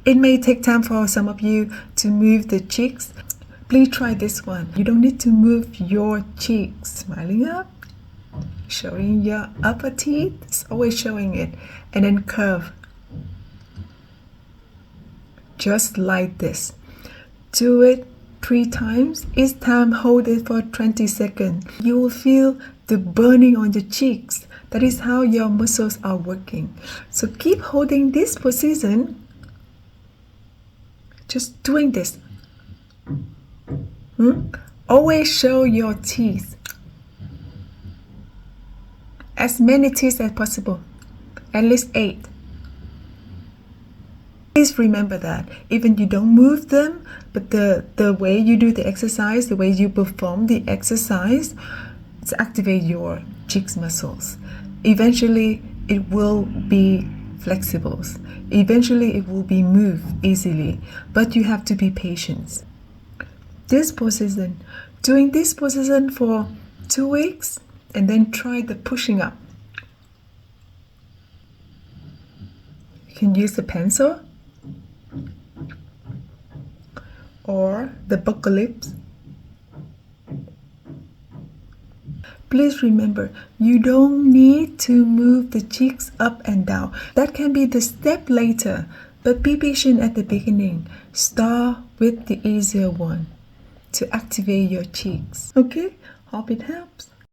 It may take time for some of you to move the cheeks. Please try this one. You don't need to move your cheeks. Smiling up, showing your upper teeth, it's always showing it, and then curve. Just like this. Do it 3 times. Each time hold it for 20 seconds. You will feel the burning on the cheeks. That is how your muscles are working. So keep holding this position. Just doing this. Always show your teeth. As many teeth as possible. At least 8. Please remember that. Even you don't move them, but the way you do the exercise, the way you perform the exercise, to activate your cheeks muscles. Eventually, it will be flexible. Eventually, it will be moved easily, but you have to be patient. This position, doing this position for 2 weeks, and then try the pushing up. You can use the pencil or the buckle lips. Please remember, you don't need to move the cheeks up and down. That can be the step later, but be patient at the beginning. Start with the easier one to activate your cheeks. Okay, hope it helps.